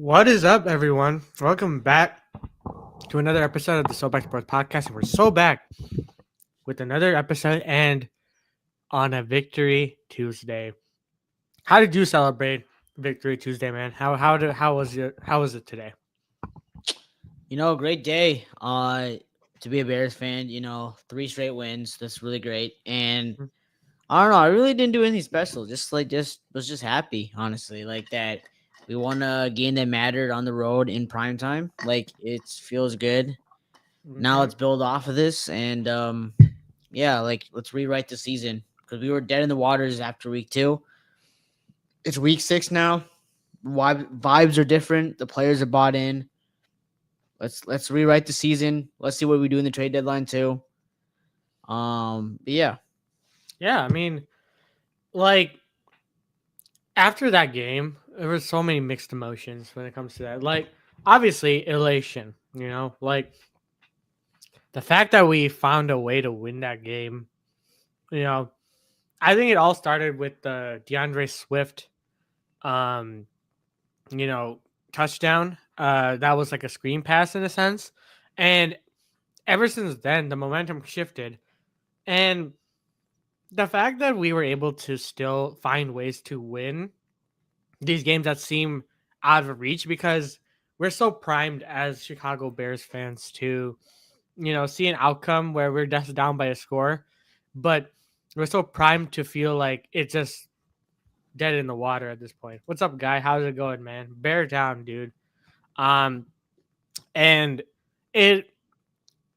What is up, everyone? Welcome back to another episode of the SoBackSports Podcast. And we're so back with another episode and on a Victory Tuesday. How did you celebrate Victory Tuesday, man? How was it today? Great day. To be a Bears fan, three straight wins. That's really great. And I don't know, I really didn't do anything special. Just was just happy, honestly. Like that we won a game that mattered on the road in prime time. Like it feels good. Now Mm-hmm. let's build off of this and yeah, like let's rewrite the season because we were dead in the waters after week 2. It's week 6 now. Vibes are different. The players are bought in. Let's rewrite the season. Let's see what we do in the trade deadline too. But yeah. Yeah, I mean, like after that game, there were so many mixed emotions when it comes to that. Like, obviously, elation. Like the fact that we found a way to win that game. You know, I think it all started with the DeAndre Swift, um, you know, touchdown. That was like a screen pass in a sense, and ever since then, the momentum shifted, and the fact that we were able to still find ways to win these games that seem out of reach because we're so primed as Chicago Bears fans to, see an outcome where we're just down by a score, but we're so primed to feel like it's just dead in the water at this point. What's up, guy? How's it going, man? Bear down, dude. Um, and it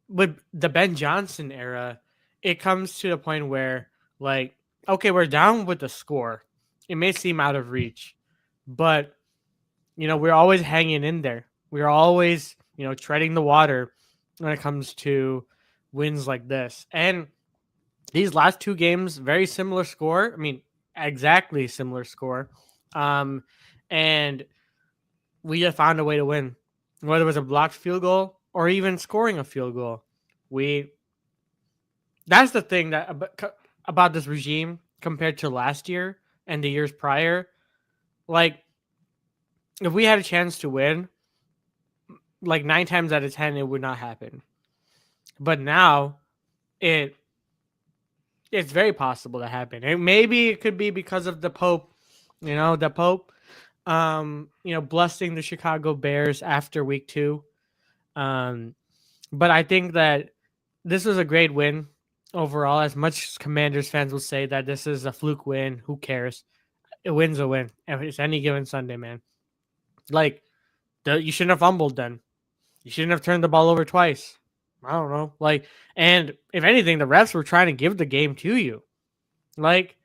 with the Ben Johnson era, it comes to the point where like, okay, we're down with the score. It may seem out of reach, but we're always hanging in there. We're always, treading the water when it comes to wins like this. And these last two games, very similar score. I mean, exactly similar score. Um, and we just found a way to win, whether it was a blocked field goal or even scoring a field goal. We That's the thing that about this regime compared to last year and the years prior. Like, if we had a chance to win, like 9 times out of 10, it would not happen. But now, it it's very possible to happen. And maybe it could be because of the Pope, the Pope, blessing the Chicago Bears after week 2. Um, but I think that this was a great win overall. As much as Commanders fans will say that this is a fluke win, who cares? A win's a win. It's any given Sunday, man. Like, you shouldn't have fumbled then. You shouldn't have turned the ball over twice. I don't know. Like, and if anything, the refs were trying to give the game to you. Like,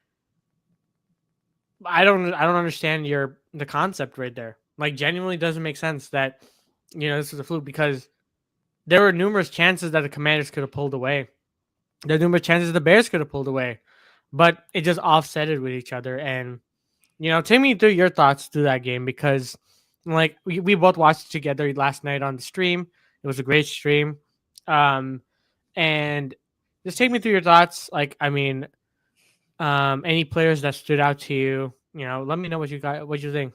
I don't understand the concept right there. Like, genuinely doesn't make sense that this is a fluke because there were numerous chances that the Commanders could have pulled away. There were numerous chances the Bears could have pulled away, but it just offsetted with each other. And take me through your thoughts through that game because, like, we both watched it together last night on the stream. It was a great stream, and just take me through your thoughts. Like, I mean, any players that stood out to you? Let me know what you think.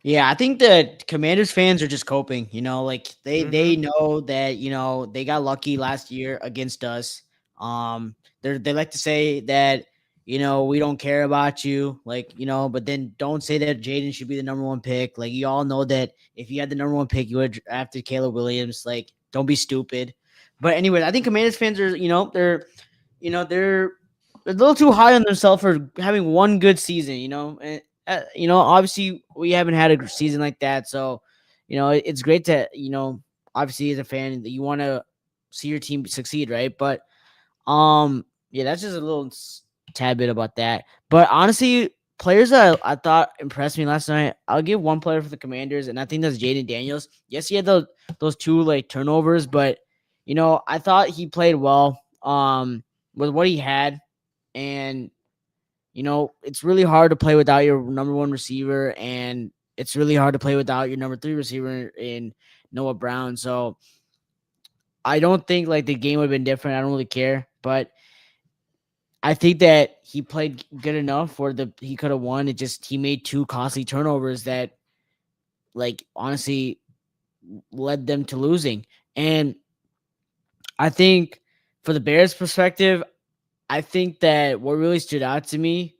Yeah, I think the Commanders fans are just coping, like they Mm-hmm. know that, they got lucky last year against us. They like to say that, we don't care about you, like, but then don't say that Jaden should be the number 1 pick. Like, you all know that if you had the number 1 pick, you would have drafted Caleb Williams. Like, don't be stupid. But anyway, I think Commanders fans are, they're a little too high on themselves for having one good season, and obviously we haven't had a season like that. So, it's great to, obviously as a fan that you want to see your team succeed, right? But, yeah, that's just a little tad bit about that. But honestly, players that I thought impressed me last night, I'll give one player for the Commanders, and I think that's Jaden Daniels. Yes, he had those 2 like turnovers, but I thought he played well with what he had. And it's really hard to play without your number 1 receiver, and it's really hard to play without your number 3 receiver in Noah Brown. So I don't think like the game would have been different. I don't really care, but I think that he played good enough where he could have won. It just he made 2 costly turnovers that like honestly led them to losing. And I think for the Bears perspective, I think that what really stood out to me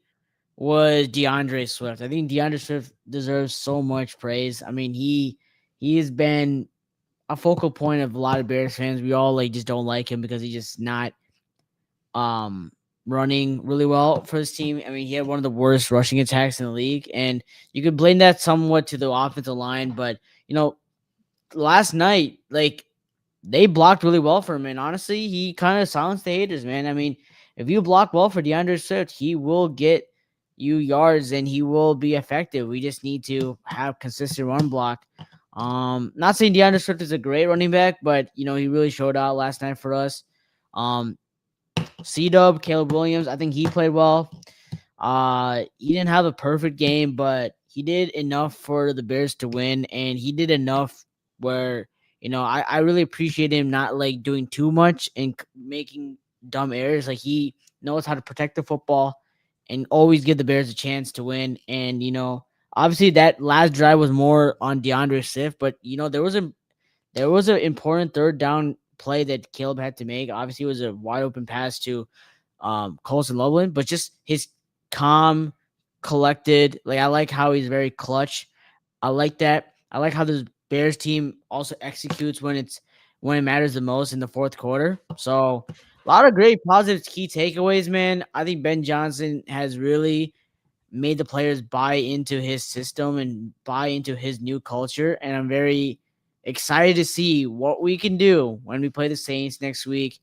was DeAndre Swift. I think DeAndre Swift deserves so much praise. I mean, he has been a focal point of a lot of Bears fans. We all like just don't like him because he's just not um running really well for his team. I mean, he had one of the worst rushing attacks in the league, and you could blame that somewhat to the offensive line, but you know, last night, like they blocked really well for him, and honestly, he kind of silenced the haters, man. I mean, if you block well for DeAndre Swift, he will get you yards and he will be effective. We just need to have consistent run block. Not saying DeAndre Swift is a great running back, but you know, he really showed out last night for us. Um, C Dub, Caleb Williams, I think he played well. He didn't have a perfect game, but he did enough for the Bears to win, and he did enough where you know I really appreciate him not like doing too much and making dumb errors. Like he knows how to protect the football and always give the Bears a chance to win. And you know, obviously that last drive was more on DeAndre Swift, but you know there was an important third down play that Caleb had to make. Obviously, it was a wide open pass to Colson Loveland, but just his calm, collected. Like I like how he's very clutch. I like that. I like how this Bears team also executes when it matters the most in the fourth quarter. So a lot of great positive key takeaways, man. I think Ben Johnson has really made the players buy into his system and buy into his new culture. And I'm very excited to see what we can do when we play the Saints next week.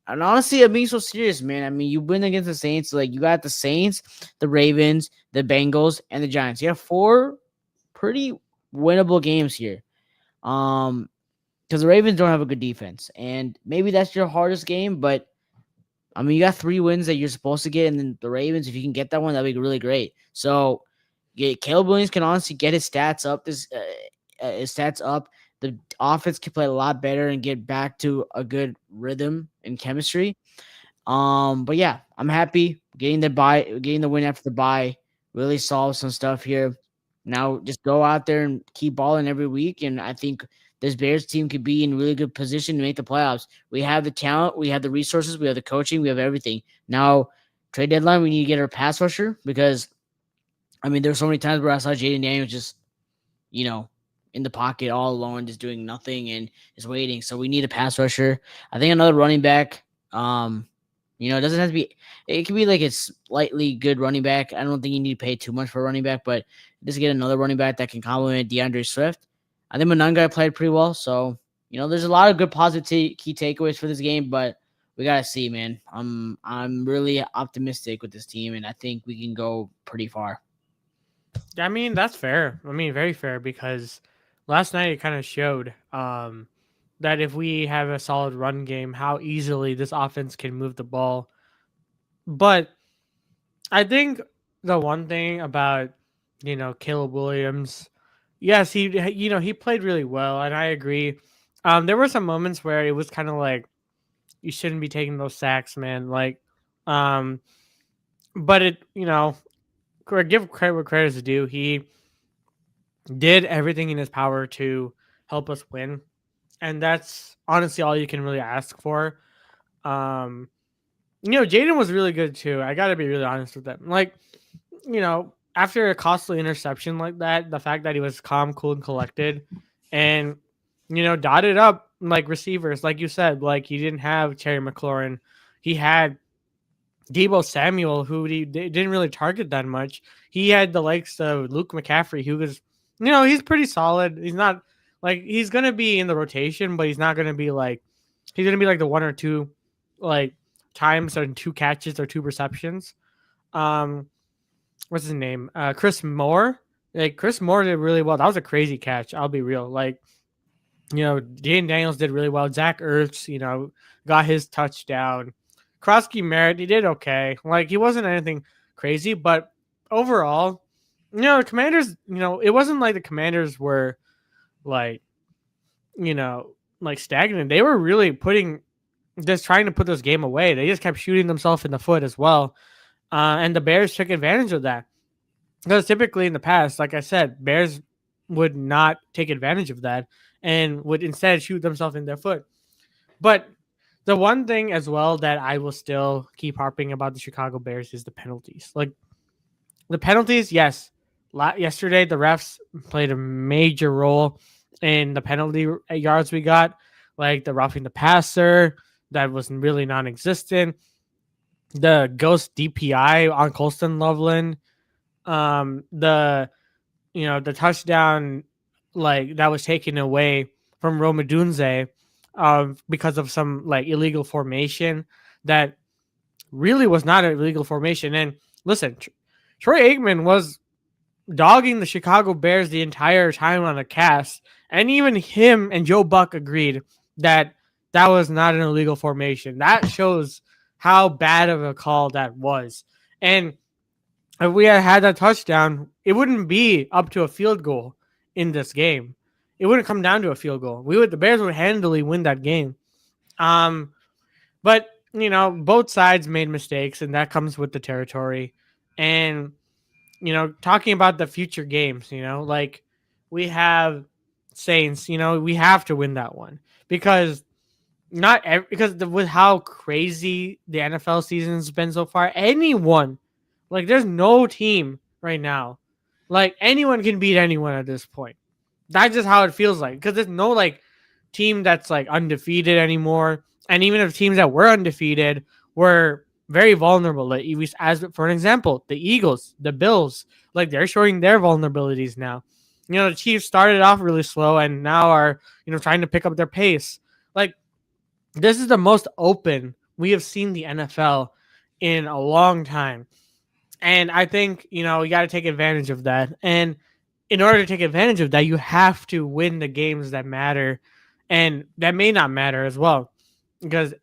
And honestly, I'm being so serious, man. I mean, you win against the Saints. Like, you got the Saints, the Ravens, the Bengals, and the Giants. You have four pretty winnable games here. Because the Ravens don't have a good defense. And maybe that's your hardest game, but I mean, you got 3 wins that you're supposed to get, and then the Ravens, if you can get that one, that'd be really great. So, yeah, Caleb Williams can honestly get his stats up. His stats up. The offense can play a lot better and get back to a good rhythm and chemistry. But yeah, I'm happy getting the win after the bye. Really solve some stuff here. Now just go out there and keep balling every week, and I think this Bears team could be in really good position to make the playoffs. We have the talent, we have the resources, we have the coaching, we have everything. Now, trade deadline, we need to get our pass rusher because I mean, there's so many times where I saw Jaden Daniels just, you know, in the pocket all alone, just doing nothing and just waiting. So we need a pass rusher. I think another running back. It doesn't have to be. It can be like a slightly good running back. I don't think you need to pay too much for a running back, but just get another running back that can complement DeAndre Swift. I think Monangai played pretty well. So there's a lot of good positive key takeaways for this game, but we gotta see, man. I'm really optimistic with this team, and I think we can go pretty far. I mean, that's fair. I mean, very fair because last night it kind of showed that if we have a solid run game, how easily this offense can move the ball. But I think the one thing about, Caleb Williams, yes, he played really well, and I agree. There were some moments where it was kind of like, you shouldn't be taking those sacks, man. Like, but give credit where credit is due. He did everything in his power to help us win, and that's honestly all you can really ask for. Jaden was really good too. I gotta be really honest with them. Like, after a costly interception like that, the fact that he was calm, cool, and collected, and dotted up like receivers, like you said, like he didn't have Terry McLaurin, he had Deebo Samuel, who he didn't really target that much. He had the likes of Luke McCaffrey, who was, he's pretty solid. He's not like he's gonna be in the rotation, but he's not gonna be like he's gonna be like the one or two like times or 2 catches or 2 receptions. What's his name? Chris Moore. Like Chris Moore did really well. That was a crazy catch. I'll be real. Like, Jaden Daniels did really well. Zach Ertz, got his touchdown. Krosky Merritt, he did okay. Like, he wasn't anything crazy, but overall, the Commanders, it wasn't like the Commanders were like, like stagnant. They were really just trying to put this game away. They just kept shooting themselves in the foot as well. And the Bears took advantage of that. Because typically in the past, like I said, Bears would not take advantage of that and would instead shoot themselves in their foot. But the one thing as well that I will still keep harping about the Chicago Bears is the penalties. Like the penalties, yes. Yesterday, the refs played a major role in the penalty yards we got, like the roughing the passer that was really non-existent, the ghost DPI on Colston Loveland, the the touchdown like that was taken away from Roma Dunze because of some like illegal formation that really was not an illegal formation. And listen, Troy Aikman was dogging the Chicago Bears the entire time on the cast, and even him and Joe Buck agreed that that was not an illegal formation. That shows how bad of a call that was. And if we had that touchdown, it wouldn't be up to a field goal in this game. It wouldn't come down to a field goal. The Bears would handily win that game. Um, but both sides made mistakes, and that comes with the territory. And talking about the future games, like we have Saints, we have to win that one because with how crazy the NFL season's been so far, there's no team right now, like anyone can beat anyone at this point. That's just how it feels like because there's no like team that's like undefeated anymore, and even if teams that were undefeated were very vulnerable. Like as for an example, the Eagles, the Bills, like they're showing their vulnerabilities now. The Chiefs started off really slow and now are trying to pick up their pace. Like this is the most open we have seen the NFL in a long time. And I think, you got to take advantage of that. And in order to take advantage of that, you have to win the games that matter and that may not matter as well. Because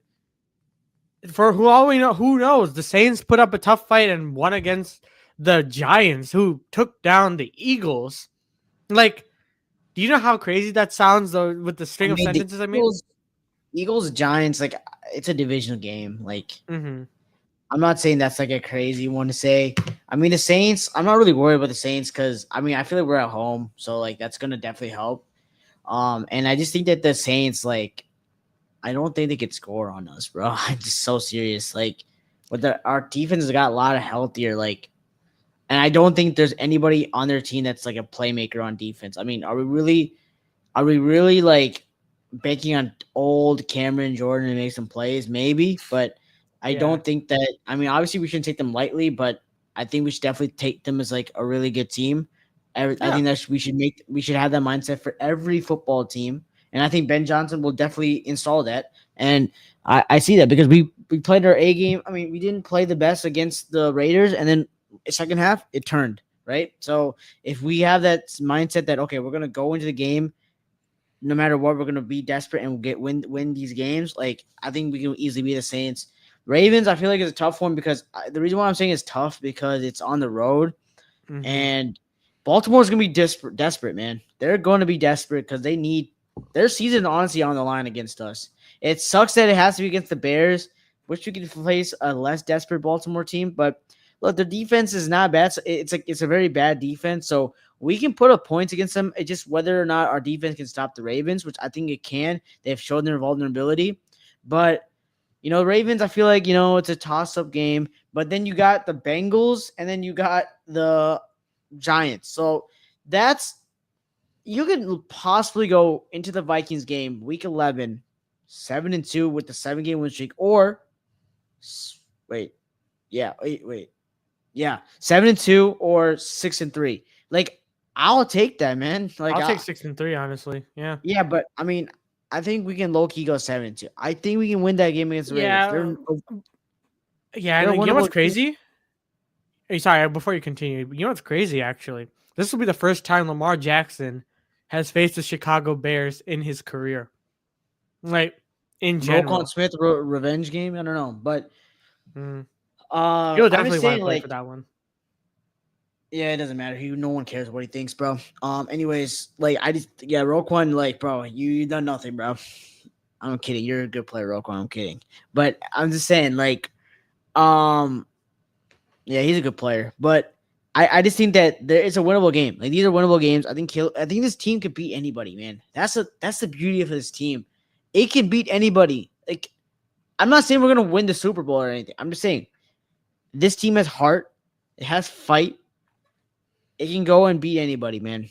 for all we know, who knows? The Saints put up a tough fight and won against the Giants, who took down the Eagles. Like, do you know how crazy that sounds though with the string of sentences I made? Eagles Giants, like it's a divisional game. Like mm-hmm. I'm not saying that's like a crazy one to say. I mean, the Saints, I'm not really worried about the Saints because I feel like we're at home, so like that's gonna definitely help. And I just think that the Saints, like, I don't think they could score on us, bro. I'm just so serious. Like, our defense has got a lot of healthier, like, and I don't think there's anybody on their team that's like a playmaker on defense. I mean, are we really like banking on old Cameron Jordan to make some plays? Maybe, but I don't think that. I mean, obviously we shouldn't take them lightly, but I think we should definitely take them as like a really good team. I think that we should have that mindset for every football team, and I think Ben Johnson will definitely install that. And I see that because we played our A game. I mean, we didn't play the best against the Raiders, and then second half it turned right. So if we have that mindset that okay, we're gonna go into the game no matter what, we're gonna be desperate and win these games. Like I think we can easily beat the Saints. Ravens, I feel like it's a tough one because the reason why I'm saying it's tough because it's on the road, and Baltimore's gonna be desperate, man. They're going to be desperate because they need their season honestly on the line against us. It sucks that it has to be against the Bears, which we can face a less desperate Baltimore team. But look, the defense is not bad. So it's a very bad defense, so we can put up points against them. It's just whether or not our defense can stop the Ravens, which I think it can. They've shown their vulnerability, but. Ravens, I feel like, it's a toss-up game. But then you got the Bengals, and then you got the Giants. So you could possibly go into the Vikings game, Week 11, 7-2 with the 7-game win streak. Or, wait. 7-2 or 6-3. Like, I'll take that, man. Like, I'll take 6-3, honestly. Yeah. Yeah, but, I mean, I think we can low-key go 7-2. I think we can win that game against the Ravens. And you know what's crazy? Hey, sorry, before you continue, you know what's crazy, actually? This will be the first time Lamar Jackson has faced the Chicago Bears in his career. Like, in general. Roquan Smith revenge game? I don't know, but... He'll definitely want to play for that one. Yeah, it doesn't matter. No one cares what he thinks, bro. Anyways, Roquan, like, bro, you done nothing, bro. I'm kidding. You're a good player, Roquan. I'm kidding. But I'm just saying, like, yeah, he's a good player. But I just think that it's a winnable game. Like these are winnable games. I think this team could beat anybody, man. That's the beauty of this team. It can beat anybody. Like I'm not saying we're gonna win the Super Bowl or anything. I'm just saying this team has heart. It has fight. It can go and beat anybody, man.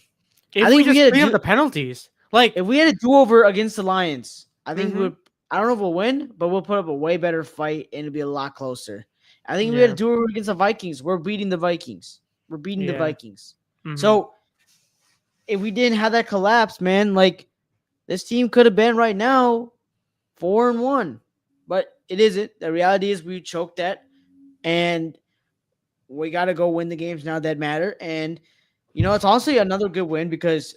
If I we think just clean up the penalties, like if we had a do-over against the Lions, I think we Mhm. would. I don't know if we'll win, but we'll put up a way better fight and it'll be a lot closer. I think if we had yeah, a do-over against the Vikings, we're beating the Vikings. We're beating the yeah, Vikings. hmm So if we didn't have that collapse, man, like this team could have been right now 4-1, but it isn't. The reality is we choked that, and we got to go win the games now that matter. And it's also another good win because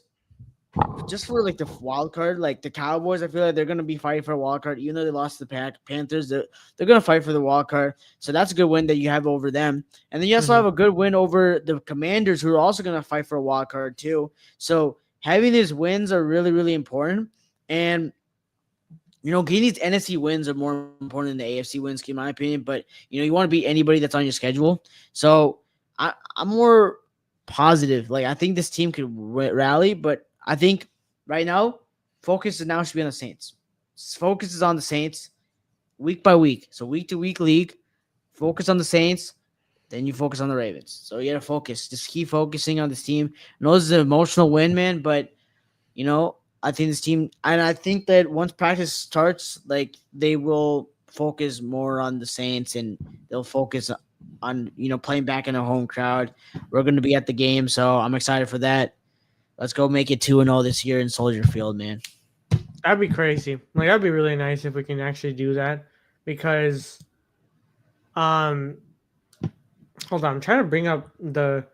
just for like the wild card, like the Cowboys, I feel like they're gonna be fighting for a wild card, even though they lost to the Panthers. They're gonna fight for the wild card, so that's a good win that you have over them. And then you also hmm have a good win over the Commanders, who are also gonna fight for a wild card too. So having these wins are really, really important. And getting these NFC wins are more important than the AFC wins, in my opinion. But you want to beat anybody that's on your schedule. So I'm more positive. Like I think this team could rally, but I think right now focus is now should be on the Saints. Focus is on the Saints week by week. So week to week league. Focus on the Saints. Then you focus on the Ravens. So you got to focus. Just keep focusing on this team. I know this is an emotional win, man, but I think this team, and I think that once practice starts, like they will focus more on the Saints and they'll focus on, playing back in a home crowd. We're going to be at the game, so I'm excited for that. Let's go make it 2-0 this year in Soldier Field, man. that'd be crazy. Like that'd be really nice if we can actually do that because, um, hold on, I'm trying to bring up the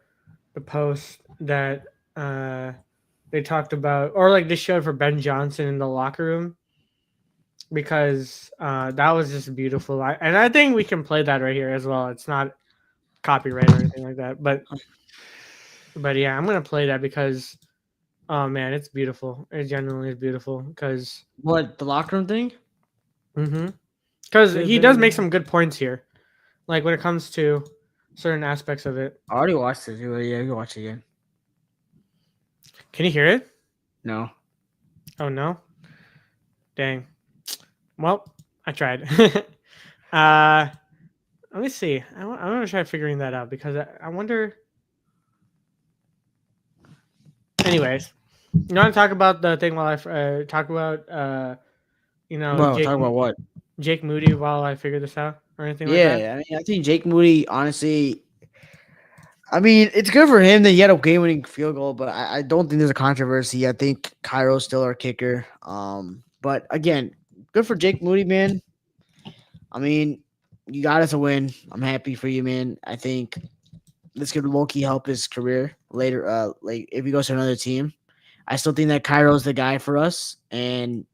post that they talked about, or like they showed for Ben Johnson in the locker room because that was just beautiful. And I think we can play that right here as well. It's not copyright or anything like that, but yeah, I'm gonna play that because oh man, it's beautiful. It genuinely is beautiful because What, the locker room thing? because he does make some good points here, like when it comes to certain aspects of it. I already watched it. Yeah, you can watch it again. Can you hear it? No. Oh no, dang. Well, I tried. Let me see. I'm gonna try figuring that out because I wonder. Anyways, you want to talk about the thing while I talk about Well, talk about what? Jake Moody while I figure this out or anything like that? Yeah, I mean, I think Jake Moody, honestly, I mean, it's good for him that he had a game-winning field goal, but I don't think there's a controversy. I think Cairo's still our kicker. But again, good for Jake Moody, man. I mean, you got us a win. I'm happy for you, man. I think this could low-key help his career later. Like if he goes to another team, I still think that Cairo's the guy for us, and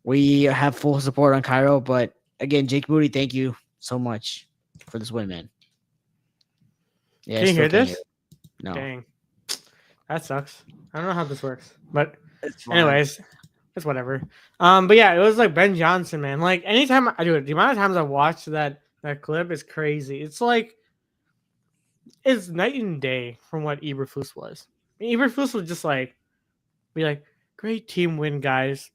we have full support on Cairo. But again, Jake Moody, thank you so much for this win, man. Yeah, Can you hear this? No. Dang, that sucks. I don't know how this works, but It's fine. anyways, it's whatever. But yeah, it was like Ben Johnson, man. Like anytime I do it, the amount of times I watched that clip is crazy. It's like it's night and day from what Eberflus was. I mean, Eberflus was just like be like, great team win, guys.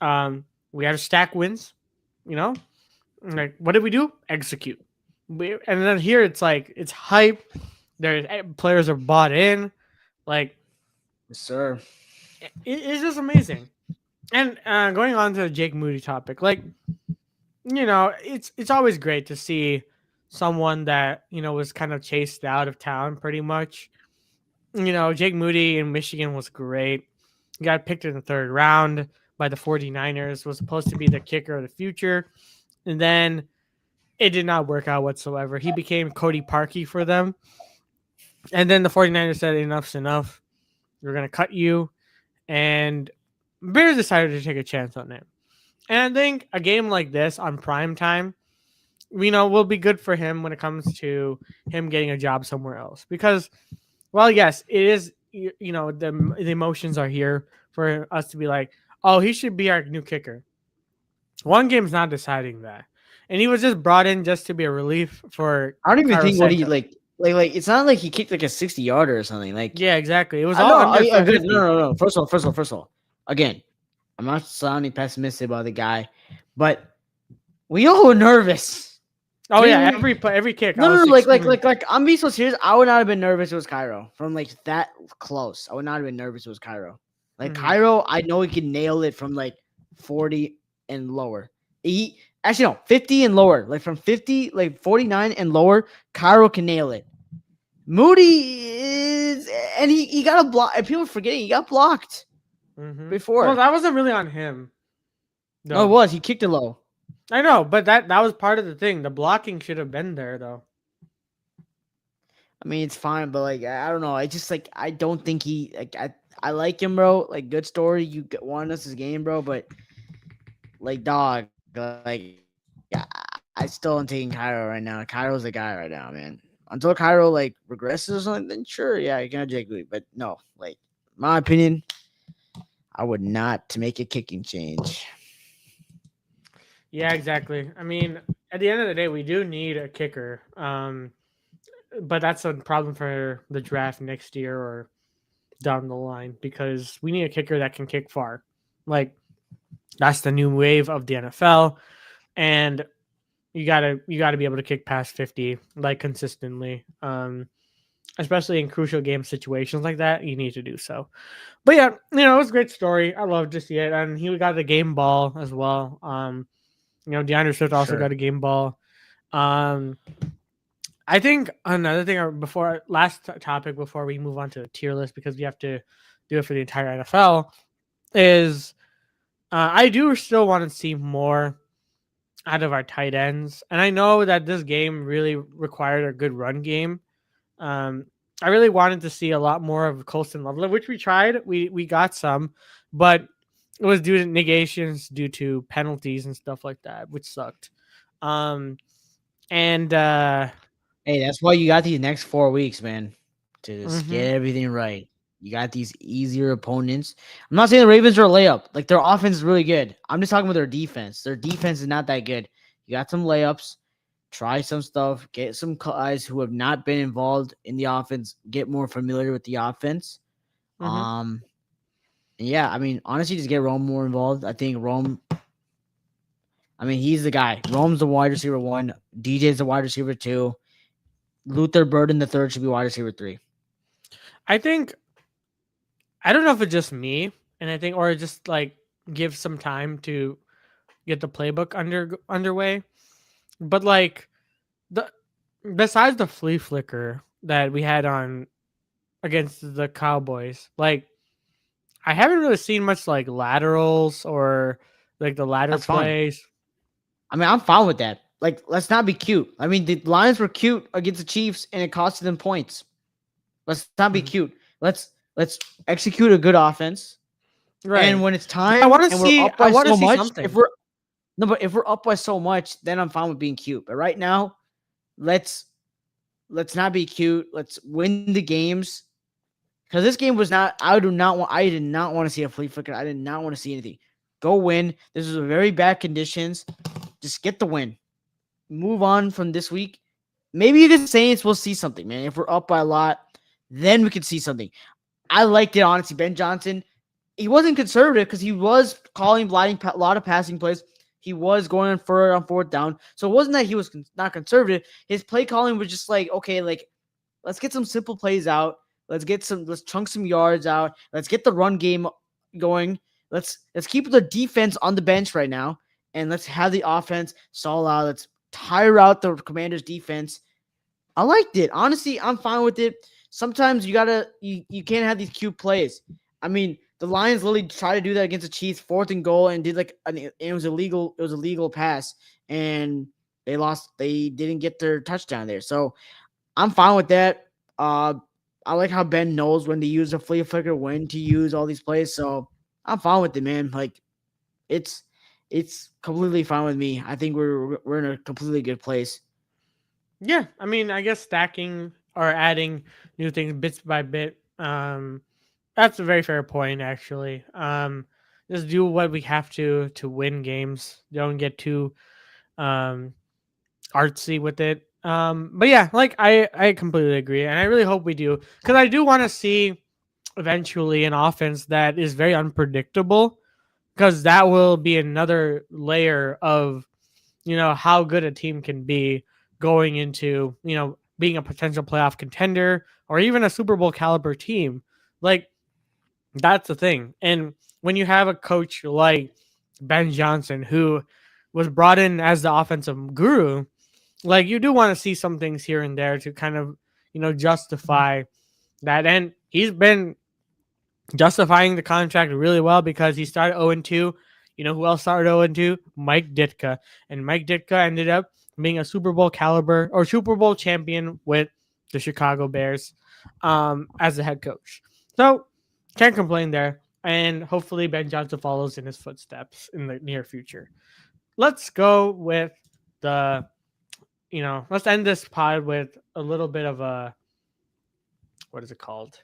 We had to stack wins, you know. Like, what did we do? Execute. And then here it's like it's hype. There's players are bought in. Like, Yes, sir. it's just amazing. And going on to the Jake Moody topic, like, it's always great to see someone that was kind of chased out of town, pretty much. Jake Moody in Michigan was great. He got picked in the third round by the 49ers, was supposed to be the kicker of the future. And then it did not work out whatsoever. He became Cody Parkey for them. And then the 49ers said, enough's enough. We're going to cut you. And Bears decided to take a chance on him. And I think a game like this on prime time, will be good for him when it comes to him getting a job somewhere else. Because, well, yes, it is, the emotions are here for us to be like, oh, he should be our new kicker. One game's not deciding that. And he was just brought in just to be a relief for I don't even Cairo think what he Santos. like it's not like he kicked like a 60-yarder or something. Like Yeah, exactly. It was I all know. under Again, 50. no. First of all. Again, I'm not sounding pessimistic about the guy, but we all were nervous. Oh yeah, every kick I No. was extremely. Like I'm being so serious. I would not have been nervous if it was Cairo from like that close. I would not have been nervous if it was Cairo. Like Mhm. Cairo, I know he can nail it from like 40 and lower. He actually no 50 and lower. Like from 50, like 49 and lower, Cairo can nail it. Moody is, and he got a block. And people forgetting he got blocked Well, before. that wasn't really on him, No, it though. was. He kicked it low. I know, but that was part of the thing. The blocking should have been there, though. I mean, it's fine, but like I don't know. I just like I don't think he like I like him, bro. Like good story. You won us this game, bro. But like dog, I still am taking Cairo right now. Cairo's the guy right now, man. Until Cairo like regresses or something, then sure, yeah, you can have Jake Lee. But no, like my opinion, I would not to make a kicking change. Yeah, exactly. I mean, at the end of the day, we do need a kicker. But that's a problem for the draft next year or down the line because we need a kicker that can kick far. Like that's the new wave of the NFL, and you gotta be able to kick past 50 like consistently. Especially in crucial game situations like that, you need to do so. But yeah, it was a great story. I love to see it, and he got the game ball as well. DeAndre Swift also Sure. got a game ball. Um, I think another thing before last topic before we move on to the tier list because we have to do it for the entire NFL is I do still want to see more out of our tight ends, and I know that this game really required a good run game. Um, I really wanted to see a lot more of Colston Loveland, which we tried. We got some, but it was due to negations, due to penalties and stuff like that, which sucked. Um, and Hey, that's why you got these next 4 weeks, man, to just mhm, get everything right. You got these easier opponents. I'm not saying the Ravens are a layup. Like their offense is really good. I'm just talking about their defense. Their defense is not that good. You got some layups. Try some stuff. Get some guys who have not been involved in the offense. Get more familiar with the offense. mhm. Yeah, I mean, honestly, just get Rome more involved. I think Rome. I mean, he's the guy. Rome's the wide receiver one. DJ's the wide receiver two. Luther Burden the third should be wide receiver three. I think I don't know if it's just me, and I think or just like give some time to get the playbook underway. But like the besides the flea flicker that we had on against the Cowboys, like I haven't really seen much like laterals or like the ladder That's fine. plays. I mean, I'm fine with that. Like, let's not be cute. I mean, the Lions were cute against the Chiefs, and it costed them points. Let's not be Mhm. cute. Let's execute a good offense. And Right. when it's I time want to and we're see. up I by want to so see much, if something. we're no, but if we're up by so much, then I'm fine with being cute. But right now, let's let's not be cute. Let's win the games. Because this game was not. I did not want to see a flea flicker. I did not want to see anything. Go win. This was a very bad conditions. Just get the win. Move on from this week. Maybe against Saints, we'll see something, man. If we're up by a lot, then we could see something. I liked it, honestly. Ben Johnson, he wasn't conservative because he was calling a lot of passing plays. He was going for it on fourth down. So it wasn't that he was not conservative. His play calling was just like, okay, like, let's get some simple plays out. Let's chunk some yards out. Let's get the run game going. Let's keep the defense on the bench right now. And let's have the offense stall out. Let's tire out the Commanders defense. I liked it. Honestly, I'm fine with it. Sometimes you can't have these cute plays. I mean, the Lions literally tried to do that against the Chiefs, fourth and goal, and did like it was illegal. It was a legal pass, and they lost. They didn't get their touchdown there. So I'm fine with that. Uh, I like how Ben knows when to use a flea flicker, when to use all these plays. So I'm fine with it, man. Like it's it's completely fine with me. I think we're in a completely good place. Yeah, I mean, I guess stacking or adding new things bits by bit. That's a very fair point, actually. Just do what we have to win games. Don't get too um artsy with it. But yeah, like I completely agree, and I really hope we do because I do want to see eventually an offense that is very unpredictable because that will be another layer of how good a team can be going into being a potential playoff contender or even a Super Bowl caliber team. Like that's the thing. And when you have a coach like Ben Johnson who was brought in as the offensive guru, like you do want to see some things here and there to kind of justify that. And he's been justifying the contract really well because he started 0-2. You know who else started 0-2? Mike Ditka. And Mike Ditka ended up being a Super Bowl caliber or Super Bowl champion with the Chicago Bears as the head coach. So can't complain there. And hopefully Ben Johnson follows in his footsteps in the near future. Let's go with the, let's end this pod with a little bit of a, what is it called?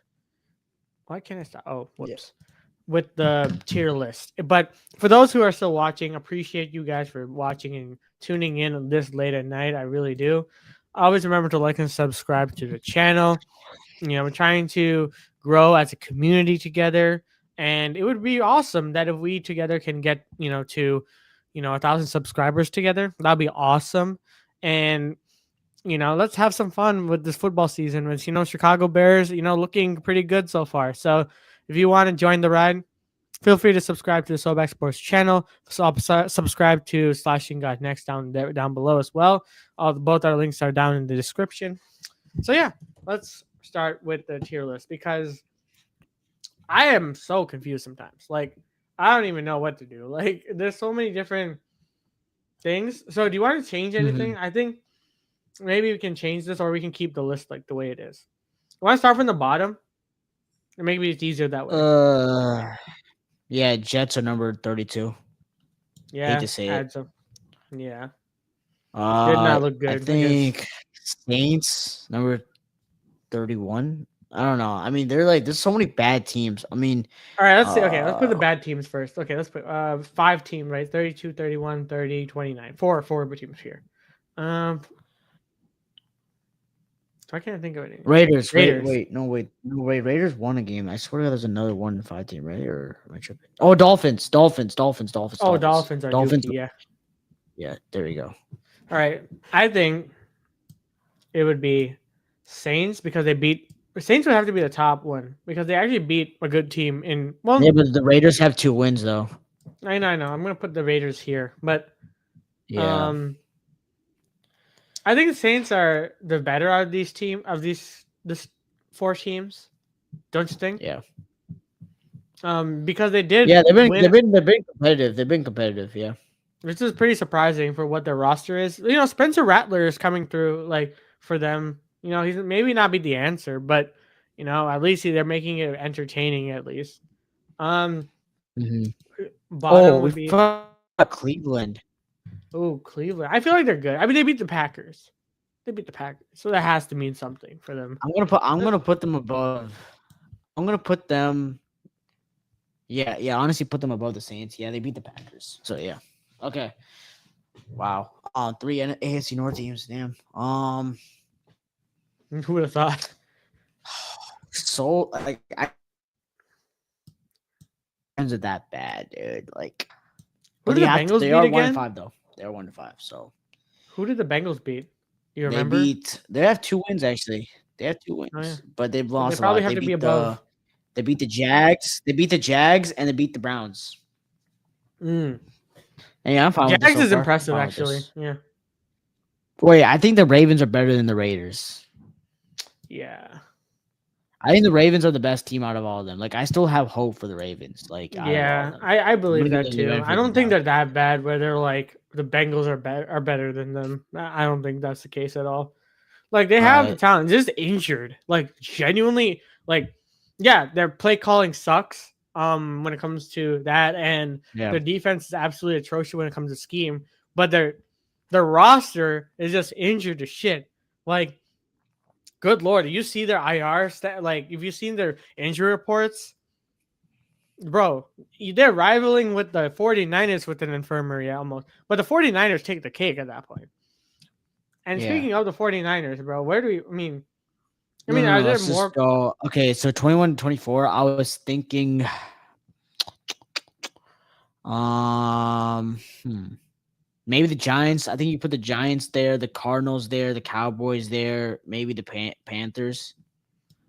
Why can't I stop? Oh, whoops. Yeah. With the tier list. But for those who are still watching, appreciate you guys for watching and tuning in this late at night. I really do. Always remember to like and subscribe to the channel. We're trying to grow as a community together. And it would be awesome that if we together can get, to, 1,000 subscribers together. That'd be awesome. And let's have some fun with this football season. With Chicago Bears, looking pretty good so far. So if you want to join the ride, feel free to subscribe to the SoBackSports channel. So subscribe to Slashing God Next down below as well. Both our links are down in the description. So yeah, let's start with the tier list because I am so confused sometimes. Like I don't even know what to do. Like there's so many different things. So do you want to change anything? I think maybe we can change this or we can keep the list like the way it is. You want to start from the bottom? Or maybe it's easier that way. Yeah, Jets are number 32. Yeah. Hate to say it. Yeah. Did not look good. I think Saints number 31. I don't know. I mean, there's so many bad teams. I mean, all right, let's see. Okay, let's put the bad teams first. Okay, let's put 5 team, right? 32, 31, 30, 29. Four teams here. I can't think of any. Raiders. Wait. Raiders won a game. I swear there's another 1-5 team, right? Or am I tripping? Oh, Dolphins. Oh, Dolphins are Dolphins. Dookie, yeah. Yeah, there you go. All right. I think it would be Saints because Saints would have to be the top one because they actually beat a good team in yeah, but the Raiders have 2 wins though. I know. I'm gonna put the Raiders here, but yeah. I think the Saints are the better of these this 4 teams. Don't you think? Yeah. Because they did. Yeah, they've been competitive. They've been competitive. Yeah. Which is pretty surprising for what their roster is. Spencer Rattler is coming through like for them. He's maybe not be the answer, but at least they're making it entertaining at least. Bottom would be Cleveland. Oh, Cleveland. I feel like they're good. I mean, they beat the Packers. So that has to mean something for them. I'm gonna put them above. I'm gonna put them. Yeah. Honestly, put them above the Saints. Yeah, they beat the Packers. So yeah. Okay. Wow. 3 AFC North teams. Damn. Who would have thought? So like I. Are that bad, dude? Like. Who did the Bengals beat again? They are 1-5 though. They are 1-5. So. Who did the Bengals beat? You remember? They have 2 wins actually. They have 2 wins, but they've lost. They probably have to be above. They beat the Jags. They beat the Jags and they beat the Browns. And yeah, I'm fine. Jags is impressive, actually. Yeah. Wait, I think the Ravens are better than the Raiders. Yeah. I think the Ravens are the best team out of all of them. Like, I still have hope for the Ravens. Like, yeah, I believe that too. I don't think they're that bad. Where they're like the Bengals are better than them. I don't think that's the case at all. Like they have the talent, just injured. Like genuinely, like yeah, their play calling sucks. When it comes to that, and their defense is absolutely atrocious when it comes to scheme. But their roster is just injured to shit. Like, good lord, do you see their IR stat? Like, if you've seen their injury reports, bro, they're rivaling with the 49ers with an infirmary almost. But the 49ers take the cake at that point. And Yeah. speaking of the 49ers, bro, where do we? No. Are there Let's just more? go. Okay, so 21-24. I was thinking, um, hmm, maybe the Giants. I think you put the Giants there, the Cardinals there, the Cowboys there, maybe the Panthers.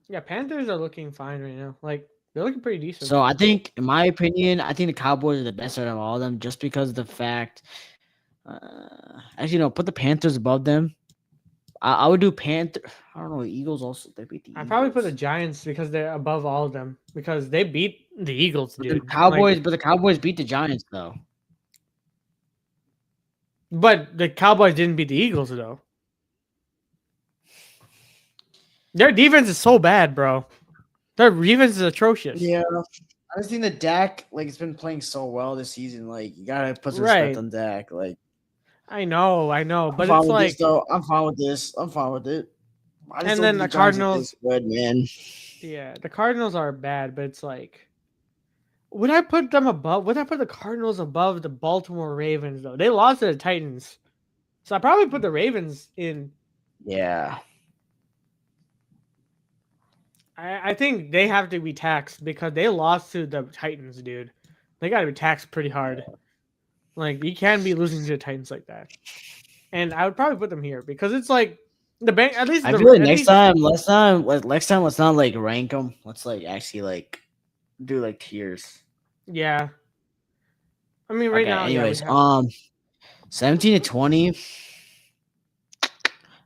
Yeah, Panthers are looking fine right now. Like they're looking pretty decent. So I think, in my opinion, I think the Cowboys are the best out of all of them, just because of the fact. Actually, no, put the Panthers above them. I would do Panther. I don't know. The Eagles also, they beat the I probably put the Eagles. Giants because they're above all of them because they beat the Eagles, But the dude. Like, Cowboys, beat the Giants though. but the Cowboys didn't beat the Eagles though. Their defense is so bad, bro. Their defense is atrocious. Yeah, I just think that Dak, like, it's been playing so well this season. Like, you gotta put some respect Right. on Dak. Like, I know, I'm but fine it's with this like, though. I'm fine with this. I'm fine with it. I just and don't then think the the Giants are this Cardinals. good, man. Yeah, the Cardinals are bad, but it's like, would I put them above? Would I put the Cardinals above the Baltimore Ravens though? They lost to the Titans, so I probably put the Ravens in. Yeah. I think they have to be taxed because they lost to the Titans, dude. They got to be taxed pretty hard. Like you can't be losing to the Titans like that. And I would probably put them here because it's like the bank. At least I feel like at next least time, let's not like rank them. Let's like actually like do like tiers. yeah. I mean, right Okay. now, yeah, we Anyways, have 17-20.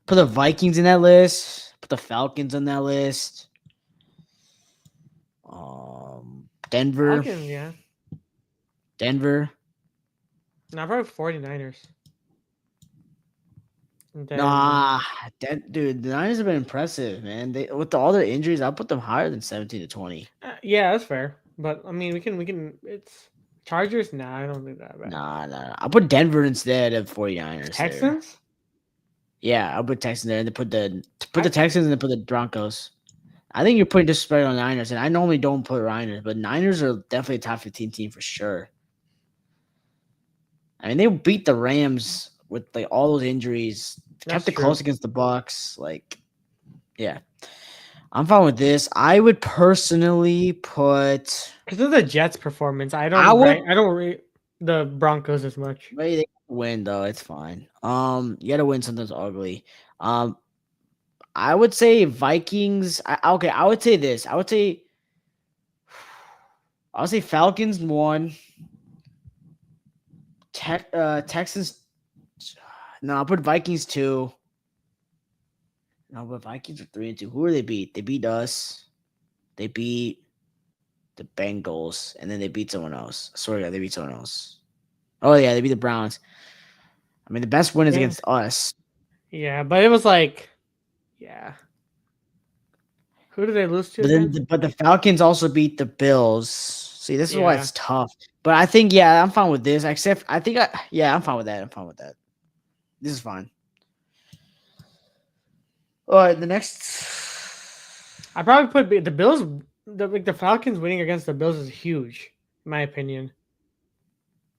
Put the Vikings in that list. Put the Falcons on that list. Denver. Falcons. Yeah, Denver. not probably 49ers. And then Nah, dude, the Niners have been impressive, man. They with all their injuries, I'll put them higher than 17-20. yeah, that's fair. But I mean, we can. It's Chargers. Nah, I don't think that bad. Nah. I'll put Denver instead of 49ers there. Texans. Yeah, I'll put Texans there and then put the Texans and then put the Broncos. I think you're putting disrespect on Niners, and I normally don't put Niners, but Niners are definitely a top 15 team for sure. I mean, they beat the Rams with like all those injuries, kept it close against the Bucks. Like, yeah, I'm fine with this. I would personally put because of the Jets' performance. I don't rate the Broncos as much. Maybe they win though. It's fine. You gotta win sometimes ugly. I would say Vikings. Okay, I would say this. I would say Falcons 1. Texans. No, I'll put Vikings 2. No, but Vikings are 3-2. Who are they beat? They beat us. They beat the Bengals, and then they beat someone else. I swear to God, they beat someone else. Oh yeah, they beat the Browns. I mean, the best win is against us. Yeah, but it was like, yeah. Who did they lose to? But the Falcons also beat the Bills. See, this is why it's tough. But I think, yeah, I'm fine with this. I'm fine with that. I'm fine with that. This is fine. All right, the next. I probably put the Bills. The Falcons winning against the Bills is huge, in my opinion.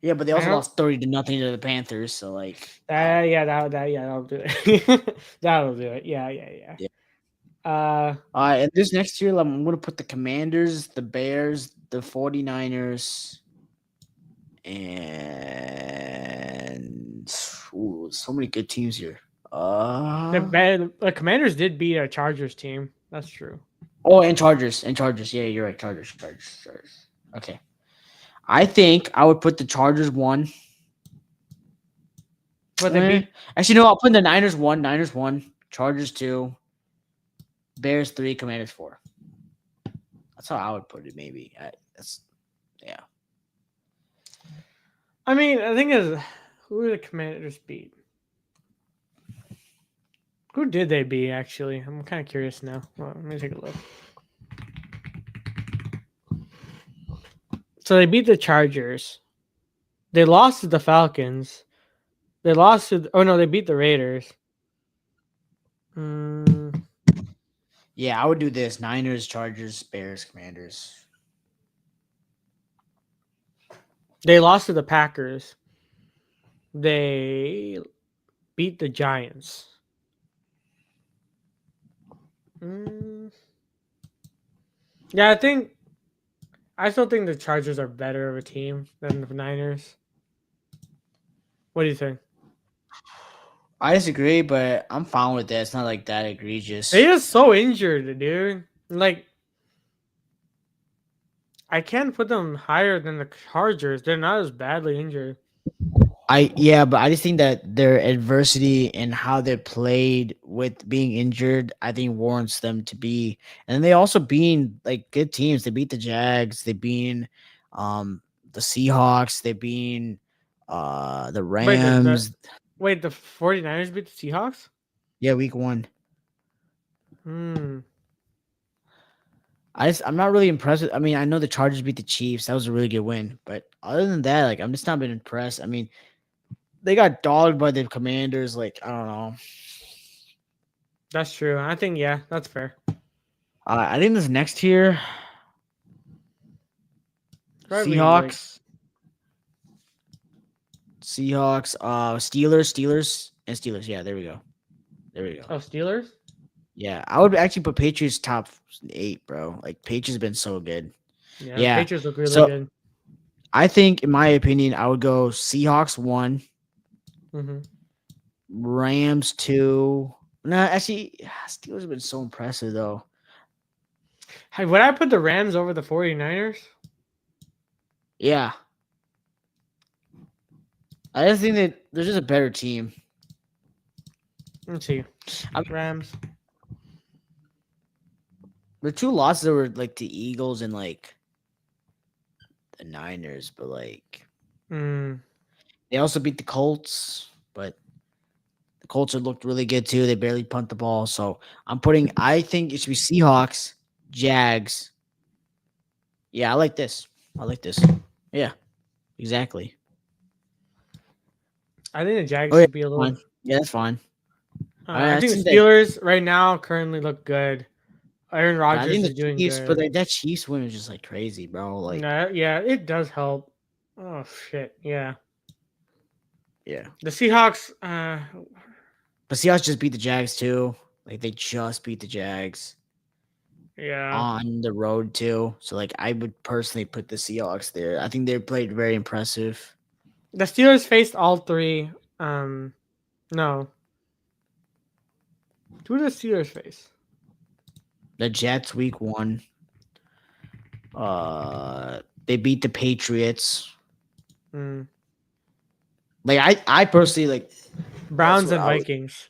Yeah, but they also lost 30-0 to the Panthers. So like, that'll do it. That'll do it. Yeah. All right, and this next year, I'm going to put the Commanders, the Bears, the 49ers, and so many good teams here. The Commanders did beat a Chargers team. That's true. Oh, and Chargers. Yeah, you're right. Chargers. Okay. I think I would put the Chargers 1. But they beat. Actually, no, I'll put the Niners 1, Chargers 2, Bears 3, Commanders 4. That's how I would put it. Maybe yeah. I mean, the thing is, who did the Commanders beat? Who did they beat? Actually, I'm kind of curious now. Well, let me take a look. So they beat the Chargers. They lost to the Falcons. They lost to. They beat the Raiders. Yeah, I would do this: Niners, Chargers, Bears, Commanders. They lost to the Packers. They beat the Giants. Mm, yeah, I still think the Chargers are better of a team than the Niners. What do you think? I disagree, but I'm fine with that. It's not like that They egregious. just so injured, dude. Like I can't put them higher than the Chargers. They're not as badly injured. But I just think that their adversity and how they played with being injured, I think warrants them to be. And they also being like good teams. They beat the Jags. They beat um the Seahawks. They beat the Wait, Rams. the 49ers beat the Seahawks? Yeah, week 1. Hmm. I'm not really impressed with, I mean, I know the Chargers beat the Chiefs. That was a really good win. But other than that, like I'm just not been impressed. I mean, they got dogged by the Commanders. Like, I don't know. That's true. I think yeah, that's fair. I think this next tier, Probably like Seahawks, Steelers, and Steelers. Yeah, there we go. There we go. Steelers. Yeah, I would actually put Patriots top 8, bro. Like Patriots been so good. Yeah, the Yeah. Patriots look really So good. I think, in my opinion, I would go Seahawks 1, Mm-hmm. Rams 2. Nah, actually, Steelers have been so impressive though. Hey, would I put the Rams over the 49ers? Yeah, I just think that they're just a better team. Let's see. I Rams. The 2 losses were like the Eagles and like the Niners, but like Mm. they also beat the Colts, but the Colts have looked really good too. They barely punt the ball. So I think it should be Seahawks, Jags. Yeah, I like this. I like this. Yeah, exactly. I think the Jags Oh, yeah, should be a fine. little. Yeah, that's fine. I I think think the that Steelers right now currently look good. Aaron I Rodgers think is the doing Chiefs, but good. that Chiefs win is just like crazy, bro. Like, No, yeah, it does help. Oh shit, yeah. yeah. The Seahawks. But Seahawks just beat the Jags too. Like they just beat the Jags Yeah. on the road too. So like I would personally put the Seahawks there. I think they played very impressive. The Steelers faced all three. No. Who did the Steelers face? The Jets week 1. They beat the Patriots. Mm. Like I personally like that's Browns what and I would. Vikings.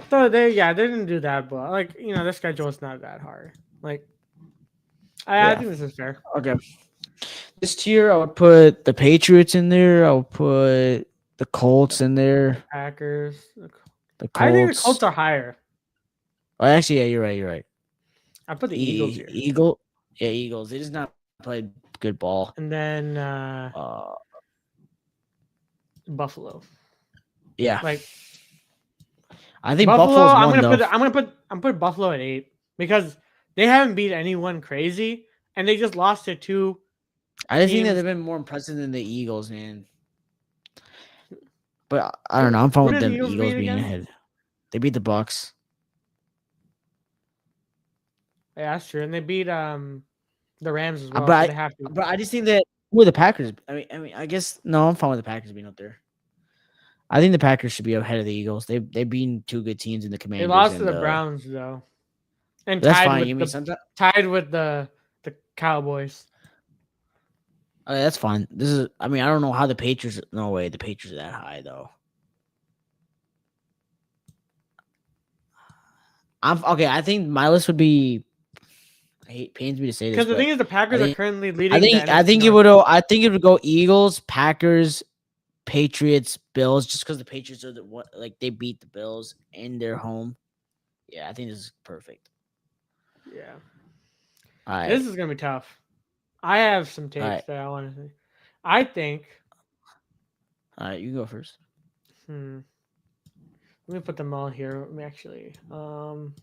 So they didn't do that, but like their schedule is not that hard. Like I Yeah. think this is fair. Okay. This tier I would put the Patriots in there. I would put the Colts in there. Packers. The I think the Colts. Colts are higher. Oh, actually, yeah, you're right. You're right. I put the Eagles here, Yeah, Eagles. They just not played good ball. and then Uh, Buffalo. yeah. Like I think Buffalo, Buffalo's one though. I'm gonna put Buffalo at 8 because they haven't beat anyone crazy, and they just lost to two I just think that teams. they've been more impressive than the Eagles, man. But I don't know. I'm fine Who with did the them Eagles Eagles beat being again? ahead. They beat the Bucks. Yeah, that's true, and they beat the Rams as well, But so I they have to. but I just think that with the Packers. I guess no. I'm fine with the Packers being up there. I think the Packers should be ahead of the Eagles. They've been 2 good teams in the They Commanders lost to and the Browns though, and that's fine. You mean sometimes the Cowboys. okay, that's fine. This is I mean I don't know how the Patriots. No way the Patriots are that high though. I'm okay. I think my list would be. Pains me to say this, Because the but thing is, the Packers I are think currently leading the NFC I think it North. would go. I think it would go Eagles, Packers, Patriots, Bills, just because the Patriots are the what like they beat the Bills in their home. Yeah, I think this is perfect. Yeah, All right, this is gonna be tough. I have some all takes right, that I want to say. I think. all right. You go first. Let me put them all here. Actually, All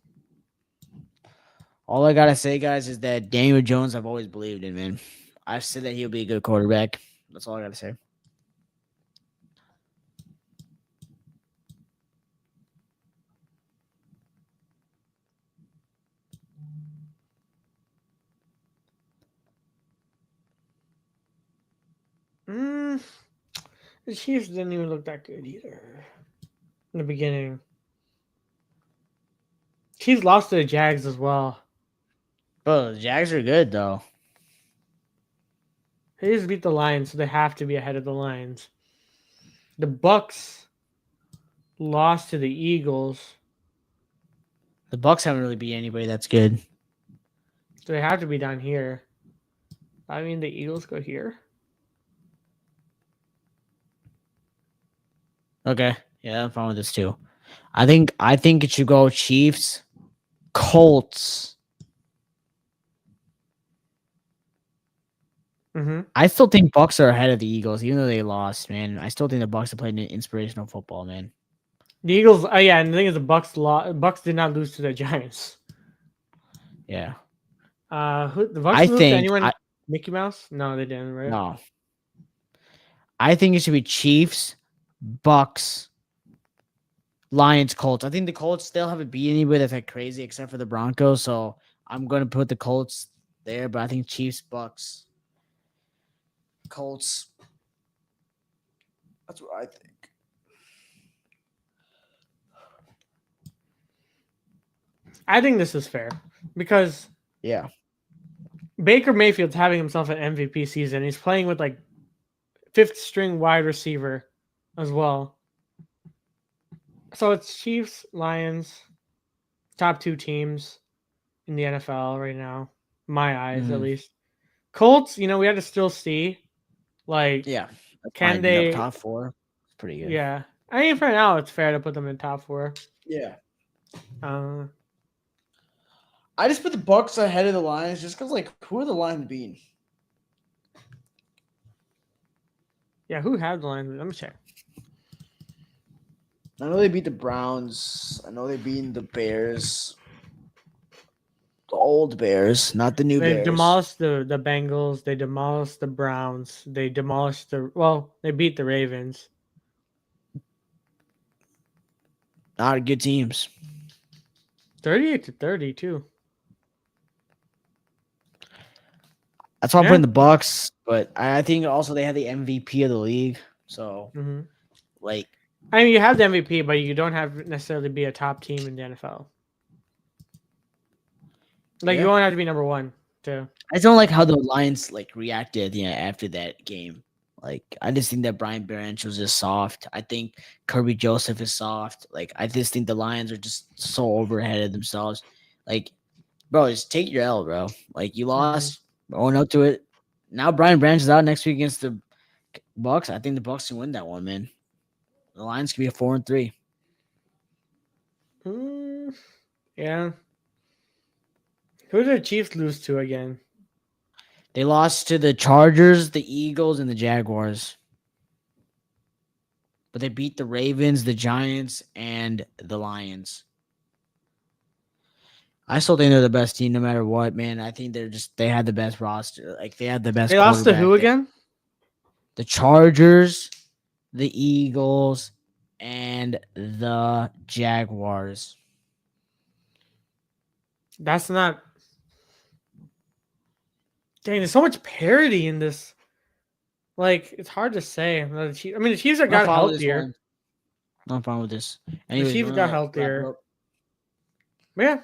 I gotta say, guys, is that Daniel Jones, I've always believed in, man. I've said that he'll be a good quarterback. That's all I gotta say. The Chiefs didn't even look that good either in the beginning. Chiefs lost to the Jags as well. Bro, the Jags are good though. They just beat the Lions, so they have to be ahead of the Lions. The Bucks lost to the Eagles, The Bucks haven't really beat anybody that's good. so they have to be down here. I mean, the Eagles go here. Okay, yeah, I'm fine with this too. I think it should go Chiefs, Colts. Mm-hmm. I still think Bucks are ahead of the Eagles, even though they lost. Man, I still think the Bucks are playing inspirational football. Man, The Eagles, yeah, and the thing is, the Bucks did not lose to the Giants. yeah. The Bucks I lose to think anyone? Mickey Mouse? No, they didn't. Right? no. I think it should be Chiefs, Bucks, Lions, Colts. I think the Colts still haven't beat anybody that's like crazy except for the Broncos. So I'm going to put the Colts there, but I think Chiefs, Bucks, Colts. That's what I think. I think this is fair because Yeah. Baker Mayfield's having himself an MVP season. He's playing with like fifth string wide receiver as well. So it's Chiefs, Lions, top two teams in the NFL right now. My eyes, at least. Colts, we had to still see. Like, Yeah. can they top four? It's pretty good. Yeah. I mean, for now, it's fair to put them in top four. Yeah. Uh, I just put the Bucks ahead of the Lions just because, like, who are the Lions beating? yeah, who had the Lions? Let me check. I know they beat the Browns. I know they beat the Bears. The old Bears, not the new They Bears. demolished the Bengals. They demolished the Browns. They beat the Ravens. Not good teams. 38-30 too. That's why I'm putting the Bucks, but I think also they had the MVP of the league. So, like, I mean, you have the MVP, but you don't have necessarily be a top team in the NFL. Like, you won't have to be number one, too. I don't like how the Lions like reacted, after that game. Like, I just think that Brian Branch was just soft. I think Kirby Joseph is soft. Like, I just think the Lions are just so overheaded themselves. Like, bro, just take your L, bro. Like, you lost, own up to it. Now Brian Branch is out next week against the Bucks. I think the Bucks can win that one, man. The Lions could be a 4-3. Yeah. Who did the Chiefs lose to again? They lost to the Chargers, the Eagles, and the Jaguars. But they beat the Ravens, the Giants, and the Lions. I still think they're the best team no matter what, man. I think they had the best roster. Like, they had the best. They lost to who again? The Chargers, the Eagles, and the Jaguars. That's not. Dang, there's so much parity in this. Like, it's hard to say. The Chiefs have got healthier. I'm fine with this. Anyways, the Chiefs got healthier. Yeah.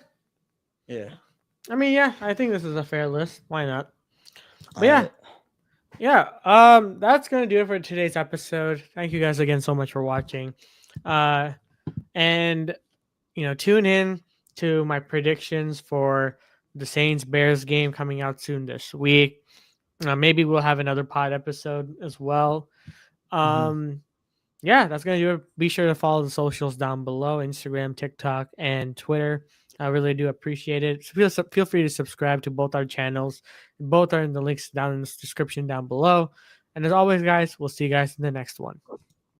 Yeah. I mean, yeah, I think this is a fair list. Why not? But yeah. That's gonna do it for today's episode. Thank you guys again so much for watching. And tune in to my predictions for the Saints-Bears game coming out soon this week. Maybe we'll have another pod episode as well. Yeah, that's going to do it. Be sure to follow the socials down below, Instagram, TikTok, and Twitter. I really do appreciate it. So feel free to subscribe to both our channels. Both are in the links down in the description down below. And as always, guys, we'll see you guys in the next one.